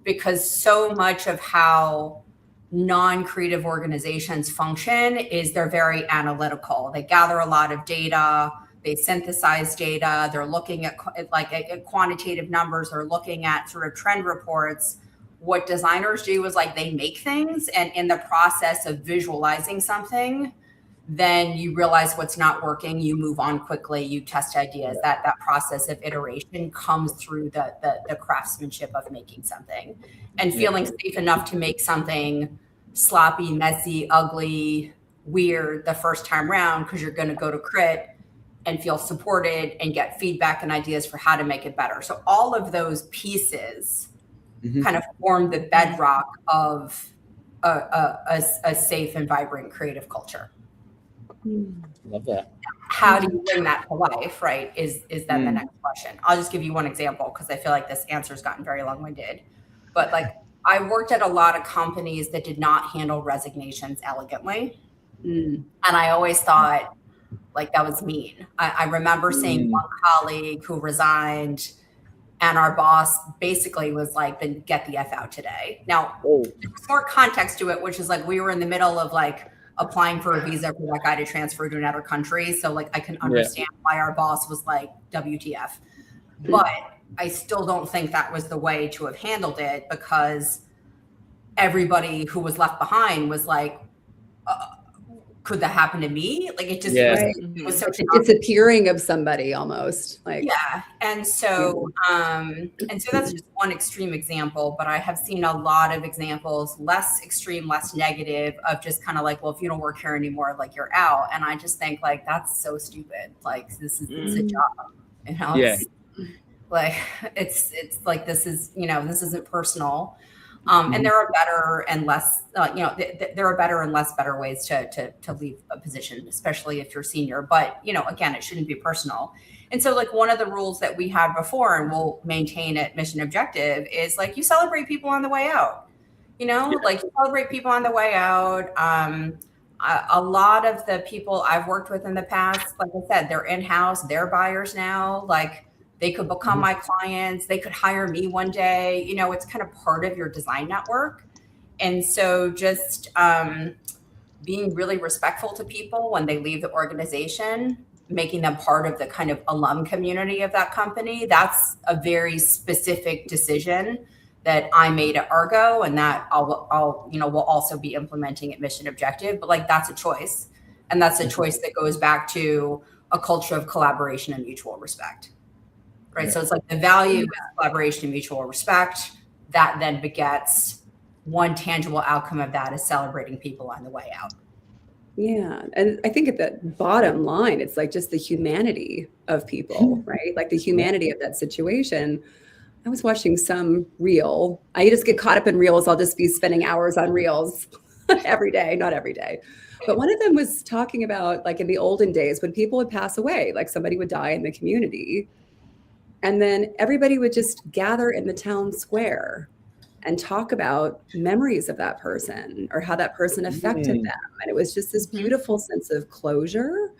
because so much of how non-creative organizations function is they're very analytical. They gather a lot of data, they synthesize data, they're looking at quantitative numbers, they're looking at sort of trend reports. What designers do is like they make things, and in the process of visualizing something, then you realize what's not working, you move on quickly, you test ideas. That process of iteration comes through the craftsmanship of making something, and feeling safe enough to make something sloppy, messy, ugly, weird the first time round, because you're going to go to crit and feel supported and get feedback and ideas for how to make it better. So all of those pieces kind of form the bedrock of a safe and vibrant creative culture. Love that. How do you bring that to life, right? Is then the next question. I'll just give you one example, because I feel like this answer's gotten very long-winded. But like, I worked at a lot of companies that did not handle resignations elegantly. And I always thought like that was mean. I remember seeing one colleague who resigned, and our boss basically was like, then get the F out today. Now, there's more context to it, which is like, we were in the middle of like applying for a visa for that guy to transfer to another country. So like, I can understand why our boss was like, WTF. But I still don't think that was the way to have handled it, because everybody who was left behind was like, could that happen to me? Like it just it was so the disappearing of somebody almost like and so that's just one extreme example, but I have seen a lot of examples, less extreme, less negative, of just kind of like, well, if you don't work here anymore, like you're out. And I just think like that's so stupid. Like this is a job, you know. It's, like it's like this is, you know, this isn't personal. And there are better and less, there are better and less better ways to leave a position, especially if you're senior. But, you know, again, it shouldn't be personal. And so like one of the rules that we had before and we'll maintain at Mission Objective is like you celebrate people on the way out, you know, like you celebrate people on the way out. A lot of the people I've worked with in the past, like I said, they're in-house, they're buyers now, like they could become my clients. They could hire me one day. You know, it's kind of part of your design network. And so just being really respectful to people when they leave the organization, making them part of the kind of alum community of that company. That's a very specific decision that I made at Argo, and that I'll we'll also be implementing at Mission Objective. But like that's a choice. And that's a choice that goes back to a culture of collaboration and mutual respect. Right. So it's like the value is collaboration and mutual respect that then begets one tangible outcome of that is celebrating people on the way out. Yeah. And I think at the bottom line, it's like just the humanity of people, right? Like the humanity of that situation. I was watching some reel. I just get caught up in reels. I'll just be spending hours on reels every day, not every day. But one of them was talking about like in the olden days when people would pass away, like somebody would die in the community. And then everybody would just gather in the town square and talk about memories of that person or how that person affected them. And it was just this beautiful sense of closure,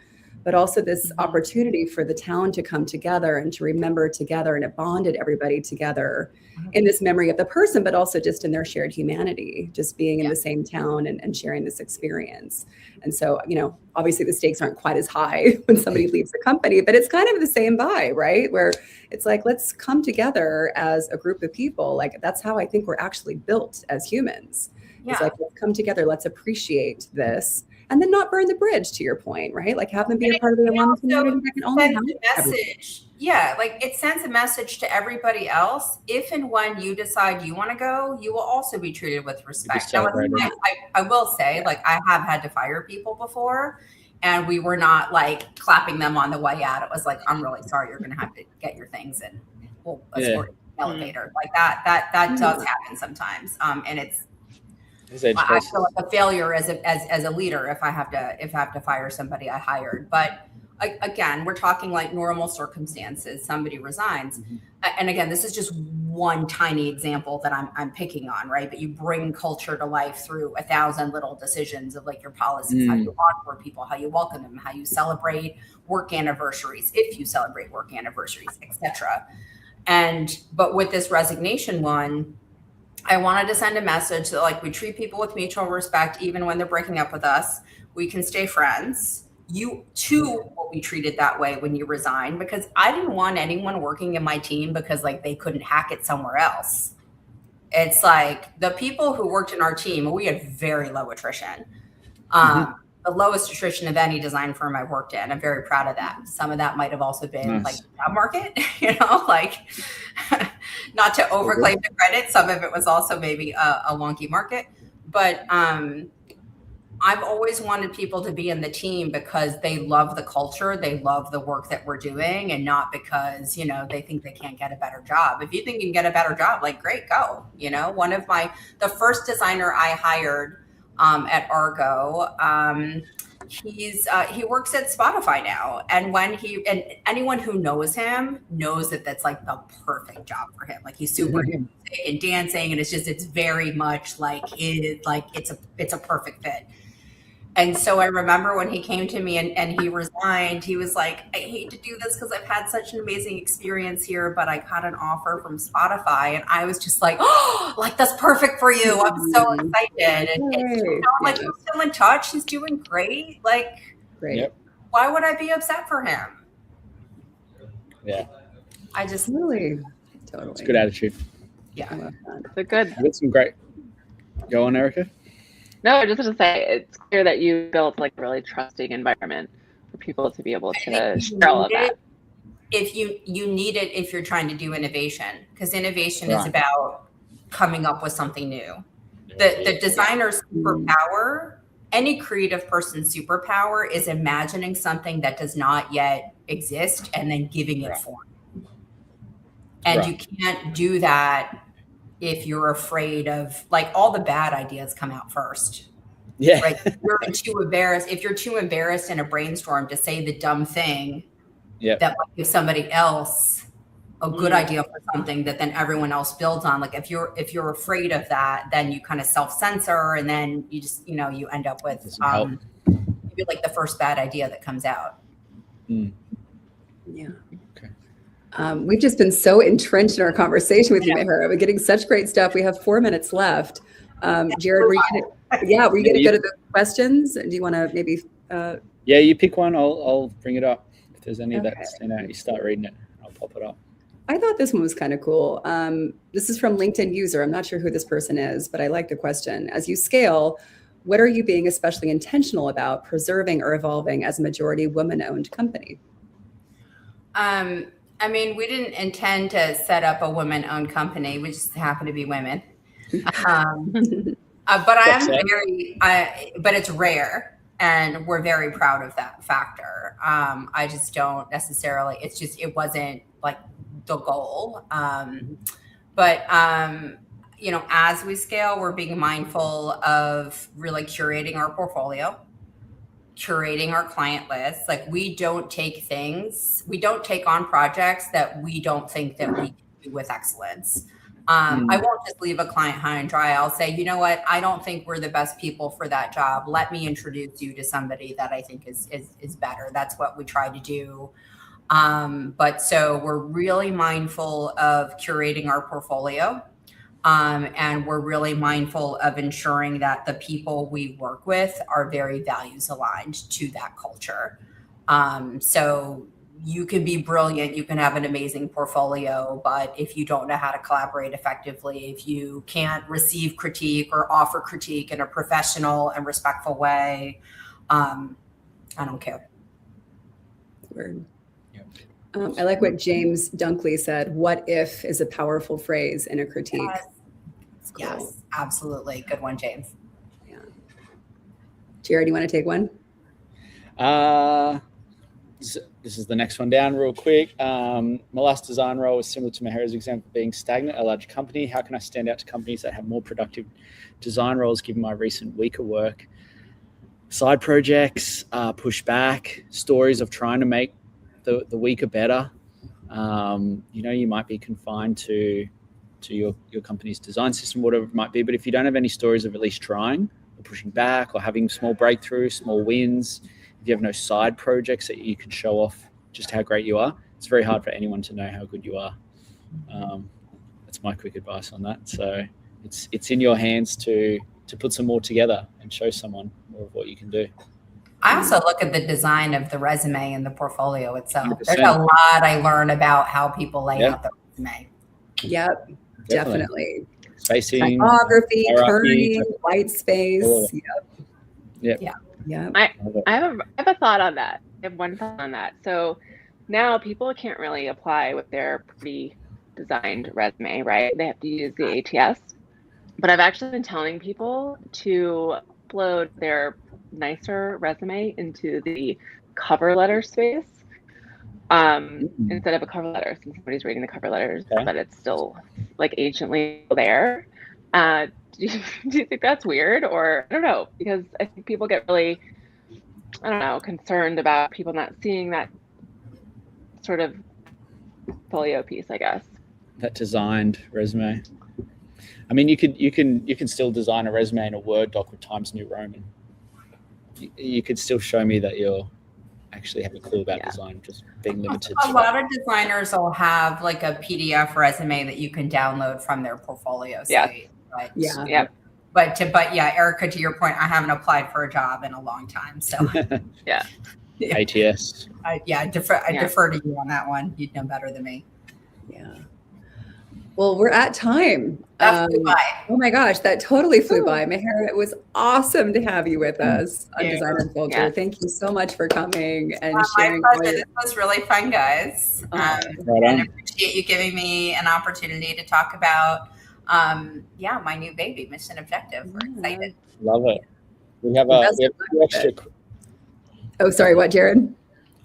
but also this opportunity for the town to come together and to remember together. And it bonded everybody together in this memory of the person, but also just in their shared humanity, just being in the same town and sharing this experience. And so, you know, obviously the stakes aren't quite as high when somebody leaves the company, but it's kind of the same vibe, right? Where it's like, let's come together as a group of people. Like that's how I think we're actually built as humans. It's like, let's come together, let's appreciate this. And then not burn the bridge, to your point, right? Like have them be a part of the alum community that can only help message. Yeah, like it sends a message to everybody else. If and when you decide you want to go, you will also be treated with respect. Now, I will say, like I have had to fire people before, and we were not like clapping them on the way out. It was like, I'm really sorry, you're going to have to get your things and we'll escort you to the elevator. Like that does happen sometimes, and it's. I feel like a failure as a leader if I have to fire somebody I hired. But again, we're talking like normal circumstances. Somebody resigns, and again, this is just one tiny example that I'm picking on, right? But you bring culture to life through 1,000 little decisions of like your policies, how you onboard people, how you welcome them, how you celebrate work anniversaries, if you celebrate work anniversaries, etc. But with this resignation one, I wanted to send a message that like we treat people with mutual respect, even when they're breaking up with us. We can stay friends. You too will be treated that way when you resign, because I didn't want anyone working in my team because like they couldn't hack it somewhere else. It's like the people who worked in our team, we had very low attrition. The lowest attrition of any design firm I worked in. I'm very proud of that. Some of that might have also been like job market, you know, like not to overclaim the credit. Some of it was also maybe a wonky market, but I've always wanted people to be in the team because they love the culture. They love the work that we're doing, and not because, you know, they think they can't get a better job. If you think you can get a better job, like great, go. You know, the first designer I hired at Argo, he works at Spotify now. And and anyone who knows him knows that that's like the perfect job for him. Like he's super into music and dancing, and it's very much like it's a perfect fit. And so I remember when he came to me and he resigned, he was like, I hate to do this because I've had such an amazing experience here, but I got an offer from Spotify. And I was just like, oh, like that's perfect for you. I'm so excited. And you know, like we're still in touch. He's doing great. Like, why would I be upset for him? Yeah. I just totally. It's a good attitude. Yeah. They're good. That's some great. Go on, Erica. No, just to say, it's clear that you built like a really trusting environment for people to be able to share all of that. If you need it if you're trying to do innovation, because innovation Right. is about coming up with something new. The designer's superpower, any creative person's superpower, is imagining something that does not yet exist and then giving it form. And you can't do that if you're afraid of, like, all the bad ideas come out first. Yeah. Right. If you're too embarrassed in a brainstorm to say the dumb thing that might give somebody else a good idea for something that then everyone else builds on. Like if you're afraid of that, then you kind of self-censor, and then you just, you end up with maybe like the first bad idea that comes out. Yeah. We've just been so entrenched in our conversation with you, Mehera. We're getting such great stuff. We have 4 minutes left. Jared, were you going to go to the questions? Do you want to maybe? Yeah, you pick one. I'll bring it up. If there's any that stand out, you start reading it. I'll pop it up. I thought this one was kind of cool. This is from LinkedIn user. I'm not sure who this person is, but I like the question. As you scale, what are you being especially intentional about preserving or evolving as a majority woman-owned company? I mean, we didn't intend to set up a women-owned company. We just happen to be women. But but it's rare, and we're very proud of that factor. I just don't necessarily, it wasn't like the goal. As we scale, we're being mindful of really curating our portfolio, curating our client list. Like we don't take on projects that we don't think that we can do with excellence. I won't just leave a client high and dry. I'll say, you know what? I don't think we're the best people for that job. Let me introduce you to somebody that I think is better. That's what we try to do. So we're really mindful of curating our portfolio. And we're really mindful of ensuring that the people we work with are very values aligned to that culture. So you can be brilliant, you can have an amazing portfolio, but if you don't know how to collaborate effectively, if you can't receive critique or offer critique in a professional and respectful way, I don't care. Word. I like what James Dunkley said. What if is a powerful phrase in a critique. Cool. Yes, absolutely. Good one, James. Yeah. Jared, you want to take one? This is the next one down real quick. My last design role was similar to Mehera's example, being stagnant at a large company. How can I stand out to companies that have more productive design roles given my recent weaker work? Side projects, push back, stories of trying to make the weaker better. You might be confined to your company's design system, whatever it might be. But if you don't have any stories of at least trying or pushing back or having small breakthroughs, small wins, if you have no side projects that you can show off just how great you are, it's very hard for anyone to know how good you are. That's my quick advice on that. So it's in your hands to put some more together and show someone more of what you can do. I also look at the design of the resume and the portfolio itself. 100%. There's a lot I learn about how people lay out the resume. Yep, definitely. Spacing, typography, kerning, white space. Yep. I have a thought on that. I have one thought on that. So now people can't really apply with their pre-designed resume, right? They have to use the ATS. But I've actually been telling people to upload their nicer resume into the cover letter space instead of a cover letter, since somebody's reading the cover letters, but it's still like anciently there. Do you think that's weird? Or I don't know, because I think people get really, concerned about people not seeing that sort of portfolio piece, I guess. That designed resume. I mean, you can still design a resume in a Word doc with Times New Roman. You could still show me that you're actually have a clue about design, just being limited. A lot of designers will have like a PDF resume that you can download from their portfolio site. But Erica, to your point, I haven't applied for a job in a long time, so ATS. I defer to you on that one. You'd know better than me. Yeah. Well, we're at time. That flew by. Oh my gosh, that totally flew Ooh. by. Mehera, it was awesome to have you with us on Yeah. Design Unfiltered. Yeah. Thank you so much for coming and My sharing. all pleasure. your- This was really fun, guys. Right And on. I appreciate you giving me an opportunity to talk about, my new baby, Mission Objective. We're excited. Love it. We have Best a of luck few with extra. it. Oh, sorry, what, Jared?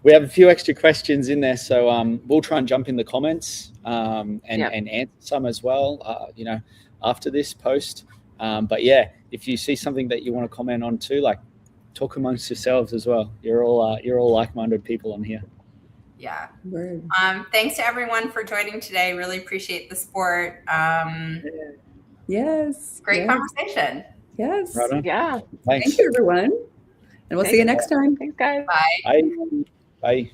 We have a few extra questions in there, so we'll try and jump in the comments and answer some as well. After this post. But yeah, if you see something that you want to comment on too, like talk amongst yourselves as well. You're all like-minded people on here. Yeah. Word. Thanks to everyone for joining today. Really appreciate the support. Yes. Great yes, conversation. Yes. Right on. Yeah. Thanks. Thank you, everyone. And we'll see you next time. Thanks, guys. Bye. Bye. Bye.